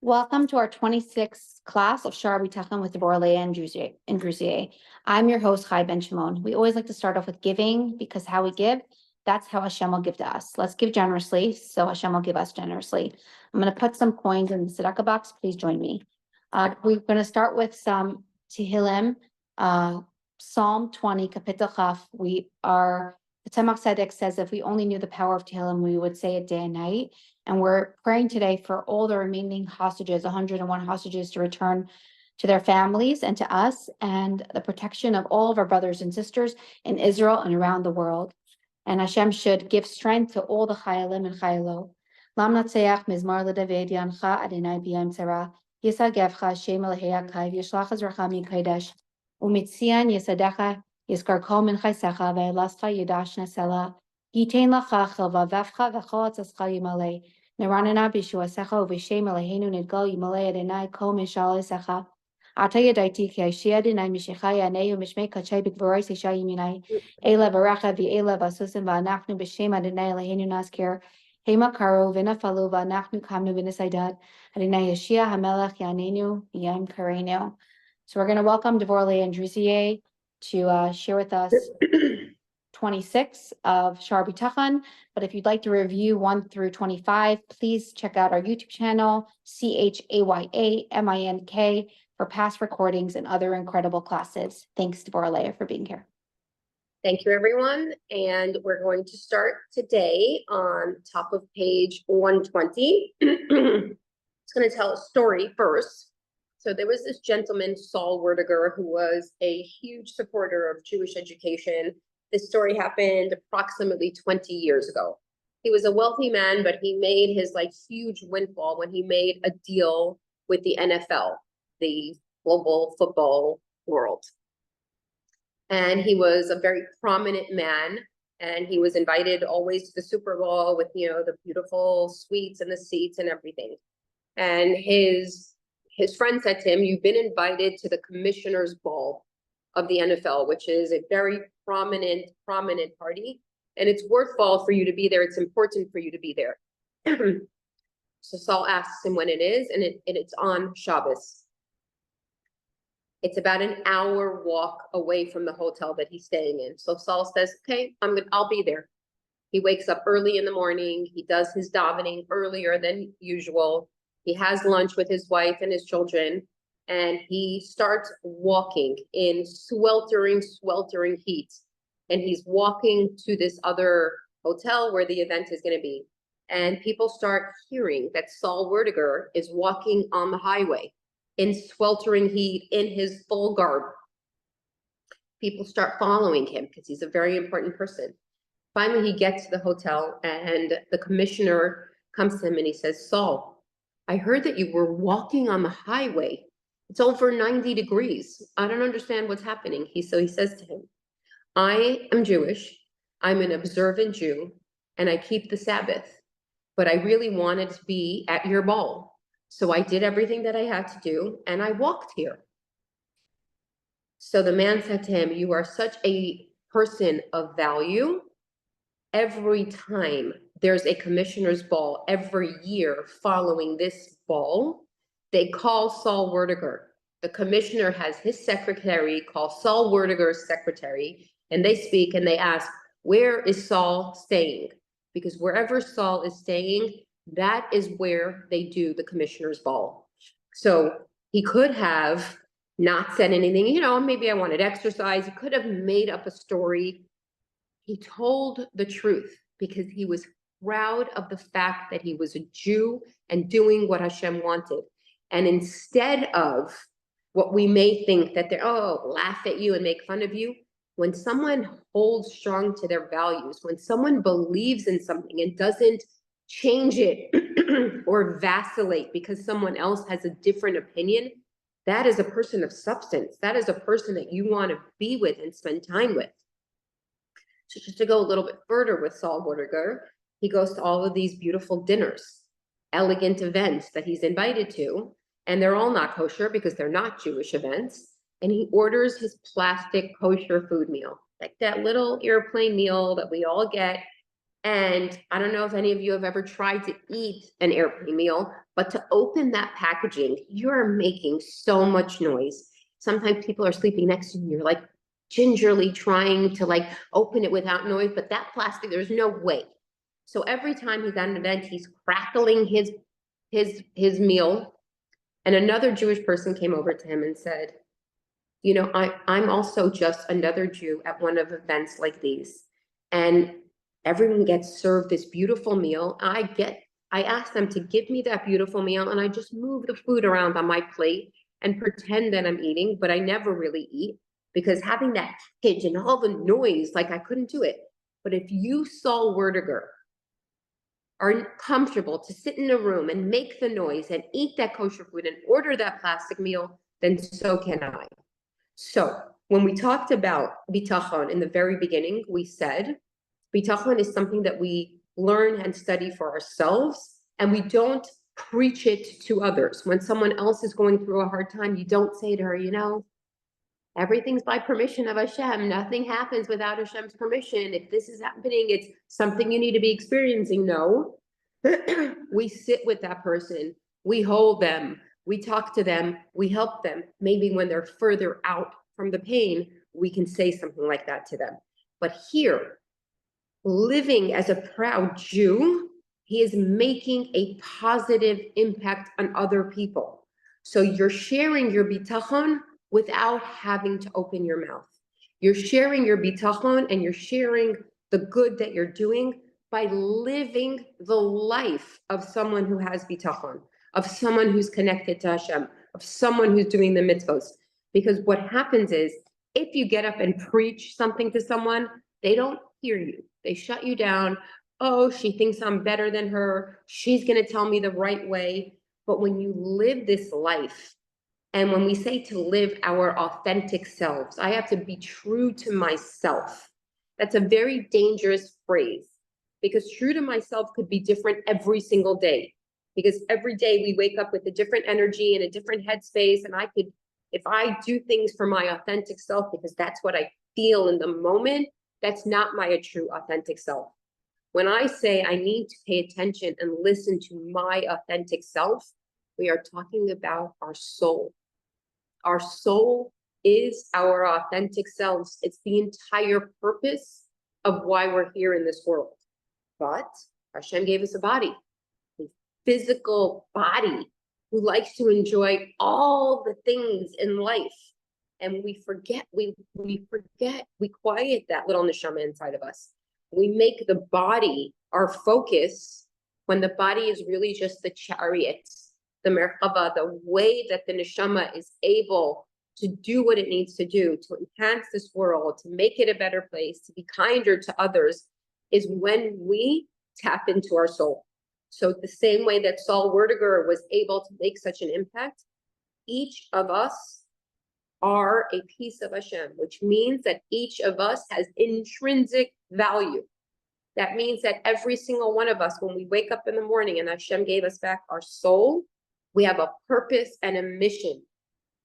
Welcome to our 26th class of Shar Habitachan with Devorah Leah Andrusier. I'm your host, Chai Ben Shimon. We always like to start off with giving because how we give, that's how Hashem will give to us. Let's give generously, so Hashem will give us generously. I'm going to put some coins in the tzedakah box. Please join me. We're going to start with some Tehillim, Psalm 20, Kapitel Chaf. The Tzemach Tzedek says if we only knew the power of Tehillim, we would say it day and night. And we're praying today for all the remaining hostages, 101 hostages, to return to their families and to us, and the protection of all of our brothers and sisters in Israel and around the world. And Hashem should give strength to all the Chayalim and Chayalot. Lam natseach mizmar leDavid yancha Adonai b'yam tzara yisagevcha Shem Elohei Akayv yishlach ezracha mikodesh umitzian yisadecha yiskar kol min chaysecha ve'elascha yidash nesela. Yitain lacha chelvavevcha v'chol atzascha yimalei. Neranana b'shuasecha u'v'shem Eloheinu nidgal yimalei Adonai kol mishal esecha. Ata yadaiti ki Ashia Adonai mishecha yanehu mishmei kachay b'gvoroi seisha yiminai. Ela v'racha v'ela v'asusim v'anachnu b'shem Adonai Eloheinu naskir. Hema karo v'nafalu v'anachnu kamnu v'nesaydad. Adonai Yeshia hamelech yanenu v'yam kareinu. So we're going to welcome Devorah Leah Andrusier to share with us 26 of Shar Habitachan. But if you'd like to review 1 through 25, please check out our YouTube channel, CHAYAMINK, for past recordings and other incredible classes. Thanks, Devorah Leah, for being here. Thank you, everyone. And we're going to start today on top of page 120. It's going to tell a story first. So there was this gentleman, Saul Werdiger, who was a huge supporter of Jewish education. This story happened approximately 20 years ago. He was a wealthy man, but he made his huge windfall when he made a deal with the NFL, the global football world. And he was a very prominent man, and he was invited always to the Super Bowl with, the beautiful suites and the seats and everything. And his friend said to him, "You've been invited to the commissioner's ball of the NFL, which is a very prominent party, and it's worthwhile for you to be there. It's important for you to be there." So Saul asks him when it is, and it's on Shabbos. It's about an hour walk away from the hotel that he's staying in. So Saul says, "Okay, I'll be there." He wakes up early in the morning. He does his davening earlier than usual. He has lunch with his wife and his children, and he starts walking in sweltering heat. And he's walking to this other hotel where the event is going to be. And people start hearing that Saul Werdiger is walking on the highway in sweltering heat in his full garb. People start following him because he's a very important person. Finally, he gets to the hotel, and the commissioner comes to him and he says, "Saul, I heard that you were walking on the highway. It's over 90 degrees. I don't understand what's happening." So he says to him, "I am Jewish. I'm an observant Jew, and I keep the Sabbath. But I really wanted to be at your ball. So I did everything that I had to do, and I walked here." So the man said to him, "You are such a person of value. Every time there's a commissioner's ball every year following this ball, they call Saul Werdiger. The commissioner has his secretary call Saul Werdiger's secretary, and they speak and they ask, 'Where is Saul staying?' Because wherever Saul is staying, that is where they do the commissioner's ball." So he could have not said anything, maybe I wanted exercise. He could have made up a story. He told the truth because he was proud of the fact that he was a Jew and doing what Hashem wanted. And instead of what we may think that they're, laugh at you and make fun of you, when someone holds strong to their values, when someone believes in something and doesn't change it or vacillate because someone else has a different opinion, that is a person of substance. That is a person that you want to be with and spend time with. So just to go a little bit further with Saul Werdiger, he goes to all of these beautiful dinners, elegant events that he's invited to, and they're all not kosher because they're not Jewish events. And he orders his plastic kosher food meal, like that little airplane meal that we all get. And I don't know if any of you have ever tried to eat an airplane meal, but to open that packaging, you're making so much noise. Sometimes people are sleeping next to you, and you're like gingerly trying to like open it without noise, but that plastic, there's no way. So every time he's at an event, he's crackling his meal. And another Jewish person came over to him and said, you know, I'm also just another Jew at one of events like these. And everyone gets served this beautiful meal. I ask them to give me that beautiful meal, and I just move the food around on my plate and pretend that I'm eating, but I never really eat because having that package and all the noise, like I couldn't do it. But if you saw Werdiger are comfortable to sit in a room and make the noise and eat that kosher food and order that plastic meal, then so can I. So when we talked about bitachon in the very beginning, we said bitachon is something that we learn and study for ourselves, and we don't preach it to others. When someone else is going through a hard time, you don't say to her, you know, everything's by permission of Hashem. Nothing happens without Hashem's permission. If this is happening, it's something you need to be experiencing. No, we sit with that person. We hold them. We talk to them. We help them. Maybe when they're further out from the pain, we can say something like that to them. But here, living as a proud Jew, he is making a positive impact on other people. So you're sharing your bitachon without having to open your mouth. You're sharing your bitachon and you're sharing the good that you're doing by living the life of someone who has bitachon, of someone who's connected to Hashem, of someone who's doing the mitzvos. Because what happens is, if you get up and preach something to someone, they don't hear you. They shut you down. Oh, she thinks I'm better than her. She's going to tell me the right way. But when you live this life, and when we say to live our authentic selves, I have to be true to myself. That's a very dangerous phrase, because true to myself could be different every single day. Because every day we wake up with a different energy and a different headspace. And if I do things for my authentic self, because that's what I feel in the moment, that's not my true authentic self. When I say I need to pay attention and listen to my authentic self, we are talking about our soul. Our soul is our authentic selves. It's the entire purpose of why we're here in this world. But Hashem gave us a body, a physical body who likes to enjoy all the things in life. And we forget, we quiet that little neshama inside of us. We make the body our focus when the body is really just the chariot, the merkava, the way that the neshama is able to do what it needs to do, to enhance this world, to make it a better place, to be kinder to others, is when we tap into our soul. So the same way that Saul Werdiger was able to make such an impact, each of us are a piece of Hashem, which means that each of us has intrinsic value. That means that every single one of us, when we wake up in the morning and Hashem gave us back our soul, we have a purpose and a mission.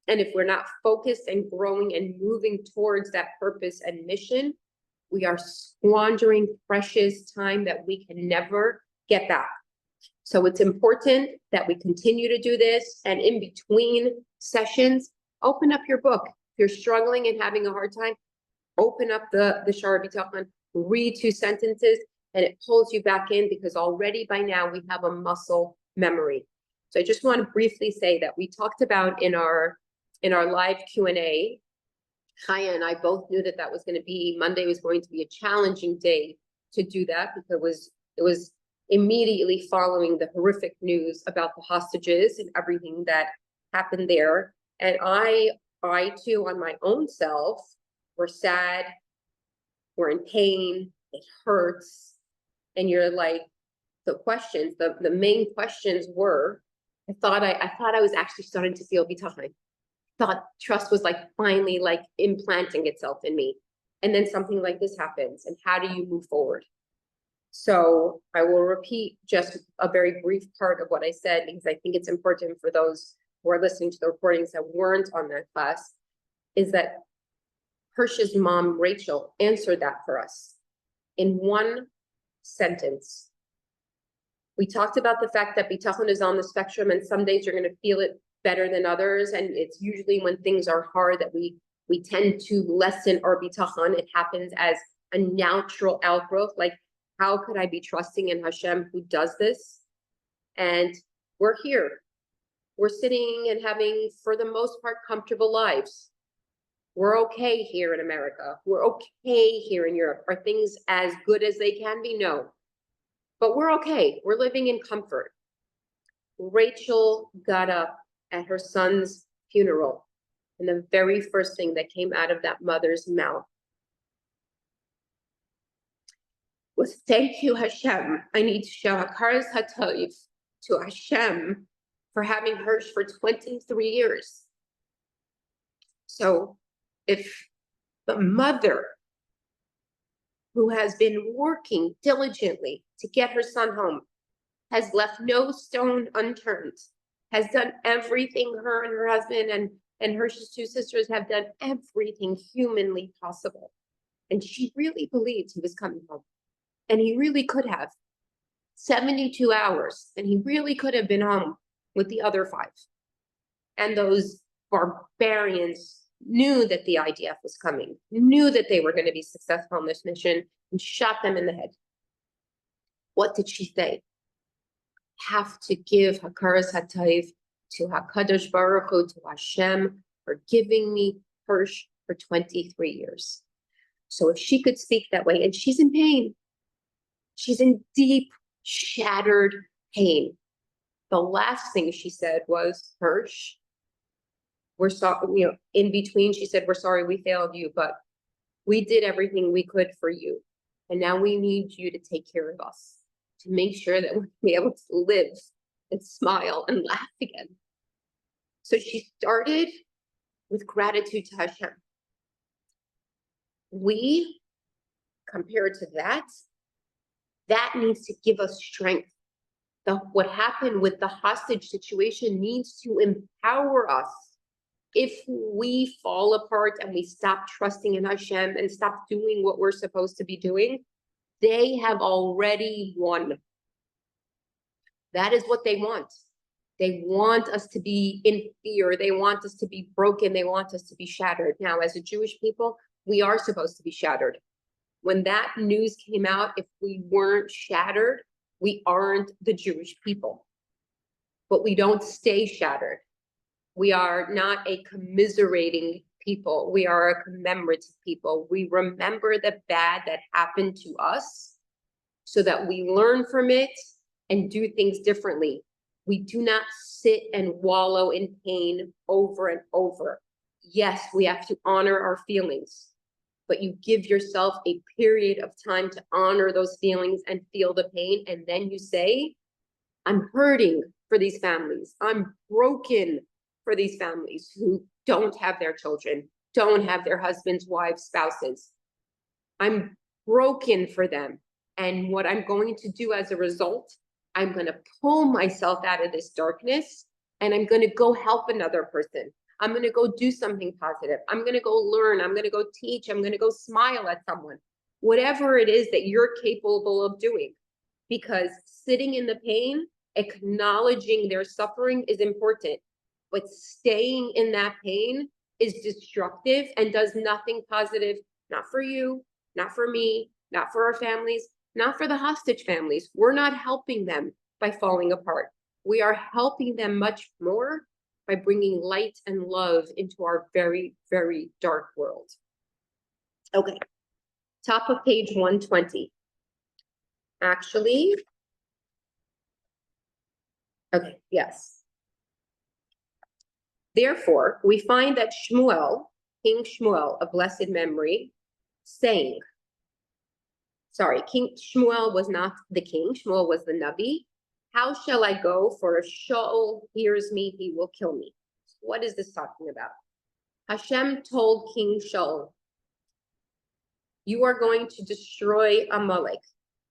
And if we're not focused and growing and moving towards that purpose and mission, we are squandering precious time that we can never get back. So it's important that we continue to do this. And in between sessions, open up your book. If you're struggling and having a hard time, open up the Shar Habitachan, read 2 sentences, and it pulls you back in, because already by now we have a muscle memory. So I just want to briefly say that we talked about in our live Q&A, Chaya and I both knew that was going to be, Monday was going to be a challenging day to do that, because it was immediately following the horrific news about the hostages and everything that happened there. And I too, on my own self, were sad, we're in pain, it hurts. And you're like, the questions, the main questions were, I thought I was actually starting to feel bitachon. Thought trust was like finally like implanting itself in me. And then something like this happens, and how do you move forward? So I will repeat just a very brief part of what I said, because I think it's important for those who are listening to the recordings that weren't on that class, is that Hirsch's mom, Rachel, answered that for us in one sentence. We talked about the fact that bitachon is on the spectrum, and some days you're going to feel it better than others. And it's usually when things are hard that we tend to lessen our bitachon. It happens as a natural outgrowth. Like, how could I be trusting in Hashem who does this? And we're here. We're sitting and having, for the most part, comfortable lives. We're okay here in America. We're okay here in Europe. Are things as good as they can be? No. But we're okay. We're living in comfort. Rachel got up at her son's funeral, and the very first thing that came out of that mother's mouth was, thank you, Hashem. I need to show hakaras hatov to Hashem for having Hirsch for 23 years. So if the mother who has been working diligently to get her son home has left no stone unturned, has done everything, her and her husband and Hirsch's two sisters have done everything humanly possible. And she really believed he was coming home. And he really could have. 72 hours, and he really could have been home with the other 5. And those barbarians knew that the IDF was coming, knew that they were going to be successful in this mission, and shot them in the head. What did she say? Have to give hakaras hatov to HaKadosh Baruch Hu, to Hashem, for giving me Hirsch for 23 years. So if she could speak that way, and she's in pain, she's in deep, shattered pain. The last thing she said was, Hirsch, we're sorry, in between, she said, we're sorry we failed you, but we did everything we could for you. And now we need you to take care of us, to make sure that we'll be able to live and smile and laugh again. So she started with gratitude to Hashem. We, compared to that needs to give us strength. What happened with the hostage situation needs to empower us. If we fall apart and we stop trusting in Hashem and stop doing what we're supposed to be doing, they have already won. That is what they want. They want us to be in fear. They want us to be broken. They want us to be shattered. Now, as a Jewish people, we are supposed to be shattered. When that news came out, if we weren't shattered, we aren't the Jewish people. But we don't stay shattered. We are not a commiserating people. We are a commemorative people. We remember the bad that happened to us so that we learn from it and do things differently. We do not sit and wallow in pain over and over. Yes, we have to honor our feelings, but you give yourself a period of time to honor those feelings and feel the pain. And then you say, I'm hurting for these families. I'm broken for these families who don't have their children, don't have their husbands, wives, spouses. I'm broken for them. And what I'm going to do as a result, I'm going to pull myself out of this darkness and I'm going to go help another person. I'm going to go do something positive. I'm going to go learn. I'm going to go teach. I'm going to go smile at someone. Whatever it is that you're capable of doing. Because sitting in the pain, acknowledging their suffering is important. But staying in that pain is destructive and does nothing positive, not for you, not for me, not for our families, not for the hostage families. We're not helping them by falling apart. We are helping them much more by bringing light and love into our very, very dark world. Okay, top of page 120. Actually, okay, yes. Therefore, we find that Shmuel, King Shmuel of blessed memory, saying, sorry, King Shmuel was not the king, Shmuel was the Navi. How shall I go? For if Shaul hears me, he will kill me. What is this talking about? Hashem told King Shaul, you are going to destroy Amalek.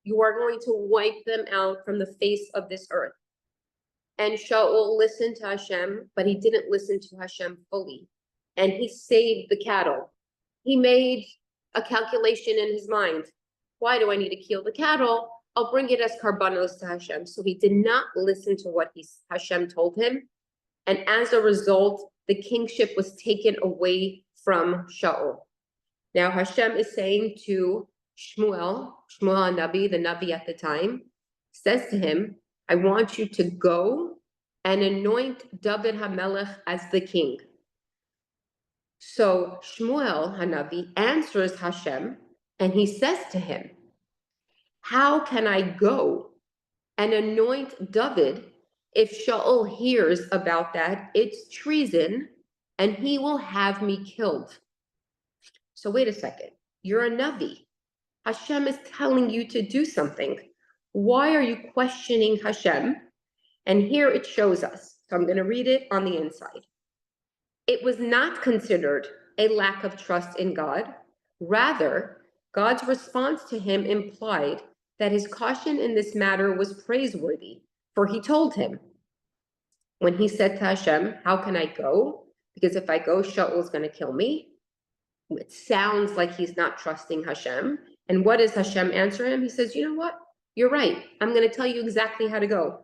You are going to wipe them out from the face of this earth. And Shaul listened to Hashem, but he didn't listen to Hashem fully. And he saved the cattle. He made a calculation in his mind. Why do I need to kill the cattle? I'll bring it as karbanos to Hashem. So he did not listen to what Hashem told him. And as a result, the kingship was taken away from Shaul. Now Hashem is saying to Shmuel Nabi, the Nabi at the time, says to him, I want you to go and anoint David HaMelech as the king. So Shmuel Hanavi answers Hashem and he says to him, how can I go and anoint David if Shaul hears about that? It's treason and he will have me killed. So wait a second, you're a Navi. Hashem is telling you to do something. Why are you questioning Hashem? And here it shows us. So I'm going to read it on the inside. It was not considered a lack of trust in God. Rather, God's response to him implied that his caution in this matter was praiseworthy, for he told him, when he said to Hashem, how can I go? Because if I go, Shaul is going to kill me. It sounds like he's not trusting Hashem. And what does Hashem answer him? He says, you know what? You're right. I'm going to tell you exactly how to go.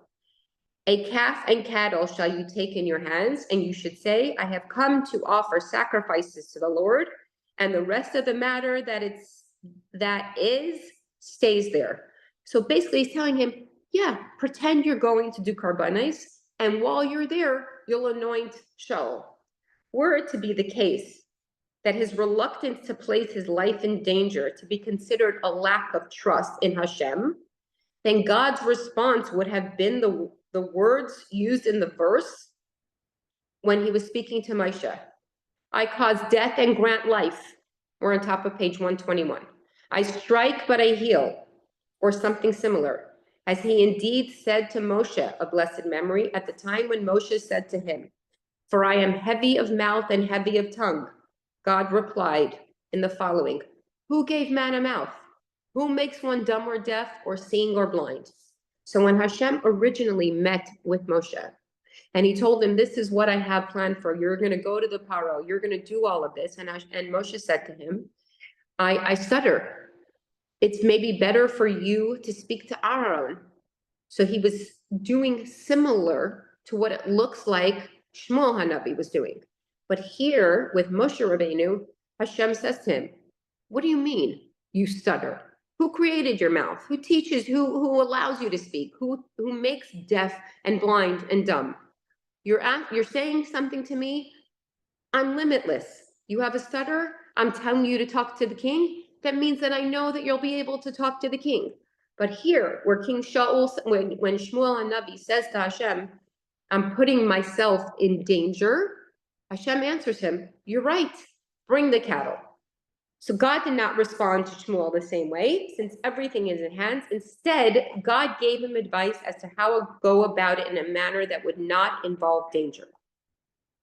A calf and cattle shall you take in your hands, and you should say, I have come to offer sacrifices to the Lord, and the rest of the matter that is stays there. So basically he's telling him, yeah, pretend you're going to do karbanos, and while you're there, you'll anoint Shaul. Were it to be the case that his reluctance to place his life in danger to be considered a lack of trust in Hashem, then God's response would have been the words used in the verse when he was speaking to Moshe. I cause death and grant life. We're on top of page 121. I strike, but I heal, or something similar, as he indeed said to Moshe, of blessed memory, at the time when Moshe said to him, for I am heavy of mouth and heavy of tongue. God replied in the following, who gave man a mouth? Who makes one dumb or deaf or seeing or blind? So when Hashem originally met with Moshe and he told him, this is what I have planned for you. You're going to go to the Paro. You're going to do all of this. And Moshe said to him, I stutter. It's maybe better for you to speak to Aaron. So he was doing similar to what it looks like Shmuel Hanavi was doing. But here with Moshe Rabbeinu, Hashem says to him, what do you mean you stutter? Who created your mouth? Who teaches? Who allows you to speak? Who makes deaf and blind and dumb? You're saying something to me. I'm limitless. You have a stutter. I'm telling you to talk to the king. That means that I know that you'll be able to talk to the king. But here, where King Shaul, when Shmuel Hanavi says to Hashem, I'm putting myself in danger, Hashem answers him, you're right. Bring the cattle. So God did not respond to Shmuel the same way, since everything is in hands. Instead, God gave him advice as to how to go about it in a manner that would not involve danger.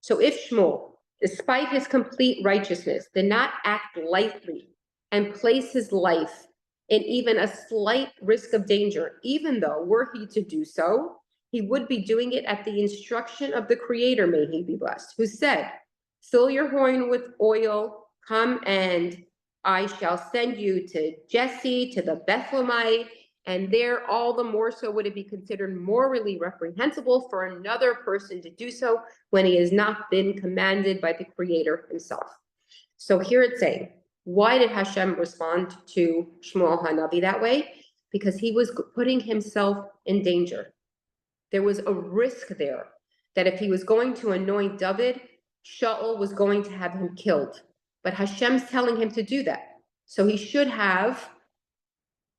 So if Shmuel, despite his complete righteousness, did not act lightly and place his life in even a slight risk of danger, even though were he to do so, he would be doing it at the instruction of the Creator, may he be blessed, who said, fill your horn with oil, come and I shall send you to Jesse, to the Bethlehemite, and there all the more so would it be considered morally reprehensible for another person to do so when he has not been commanded by the Creator himself. So here it's saying, why did Hashem respond to Shmuel Hanavi that way? Because he was putting himself in danger. There was a risk there that if he was going to anoint David, Shaul was going to have him killed. But Hashem's telling him to do that. So he should have,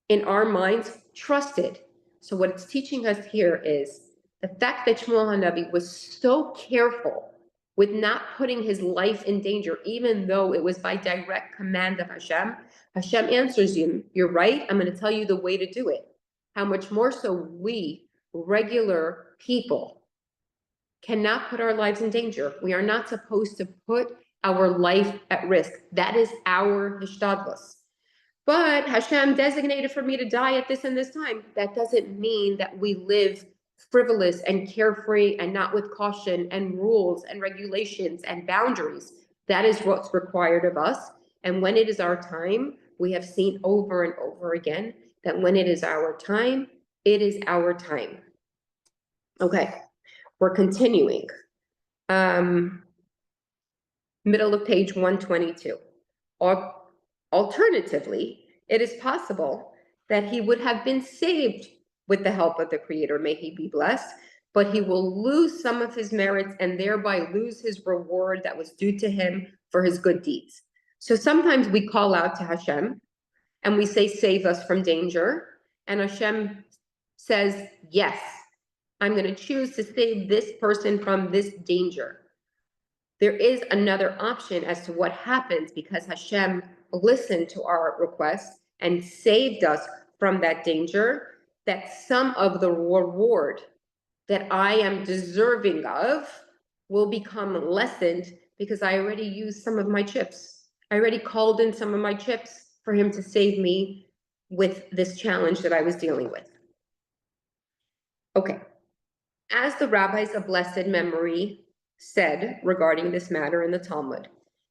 in our minds, trusted. So what it's teaching us here is the fact that Shmuel Hanavi was so careful with not putting his life in danger, even though it was by direct command of Hashem. Hashem answers him, you're right, I'm going to tell you the way to do it. How much more so we, regular people, cannot put our lives in danger. We are not supposed to put our life at risk. That is our hishtadlus. But Hashem designated for me to die at this and this time. That doesn't mean that we live frivolous and carefree and not with caution and rules and regulations and boundaries. That is what's required of us. And when it is our time, we have seen over and over again that when it is our time, it is our time. Okay, we're continuing. Middle of page 122. Or alternatively, it is possible that he would have been saved with the help of the Creator, may he be blessed, but he will lose some of his merits and thereby lose his reward that was due to him for his good deeds. So sometimes we call out to Hashem and we say, save us from danger. And Hashem says, yes, I'm going to choose to save this person from this danger. There is another option as to what happens because Hashem listened to our request and saved us from that danger, that some of the reward that I am deserving of will become lessened because I already used some of my chips. I already called in some of my chips for him to save me with this challenge that I was dealing with. Okay. As the rabbis of blessed memory said regarding this matter in the Talmud,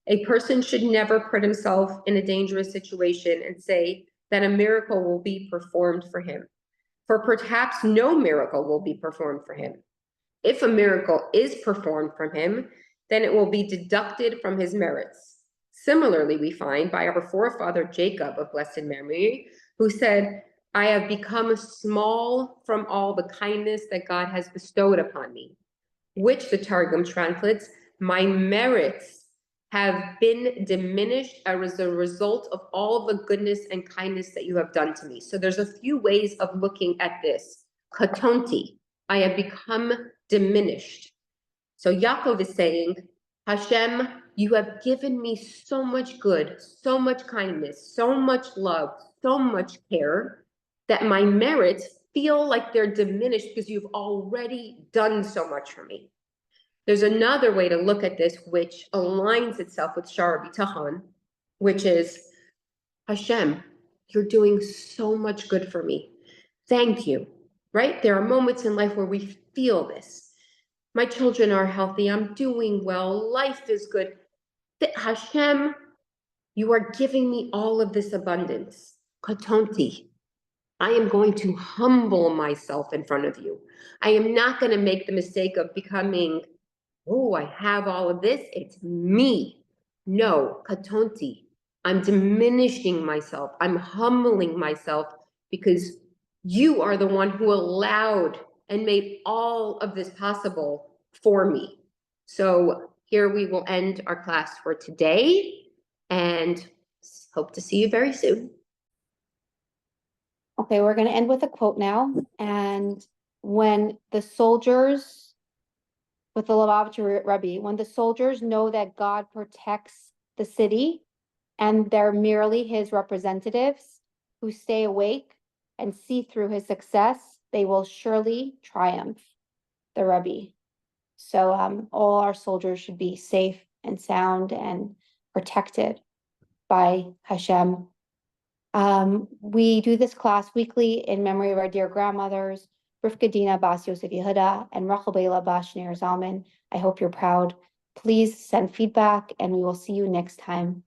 a person should never put himself in a dangerous situation and say that a miracle will be performed for him, for perhaps no miracle will be performed for him. If a miracle is performed from him, then it will be deducted from his merits. Similarly, we find by our forefather Jacob of blessed memory, who said, I have become small from all the kindness that God has bestowed upon me, which the Targum translates, my merits have been diminished as a result of all the goodness and kindness that you have done to me. So there's a few ways of looking at this. Katonti, I have become diminished. So Yaakov is saying, Hashem, you have given me so much good, so much kindness, so much love, so much care, that my merits feel like they're diminished because you've already done so much for me. There's another way to look at this, which aligns itself with Shar Habitachan, which is, Hashem, you're doing so much good for me. Thank you, right? There are moments in life where we feel this. My children are healthy. I'm doing well. Life is good. Hashem, you are giving me all of this abundance. Katonti, I am going to humble myself in front of you. I am not going to make the mistake of becoming, oh, I have all of this. It's me. No, Katonti, I'm diminishing myself. I'm humbling myself because you are the one who allowed and made all of this possible for me. So here we will end our class for today and hope to see you very soon. Okay, we're going to end with a quote now. And when the soldiers, with the Lubavitcher Rebbe, when the soldiers know that God protects the city and they're merely his representatives who stay awake and see through his success, they will surely triumph, the Rebbe. So all our soldiers should be safe and sound and protected by Hashem. We do this class weekly in memory of our dear grandmothers, Rivka Dina Bas Yosef Yehuda and Rachel Bela Bas Shneur Zalman. I hope you're proud. Please send feedback and we will see you next time.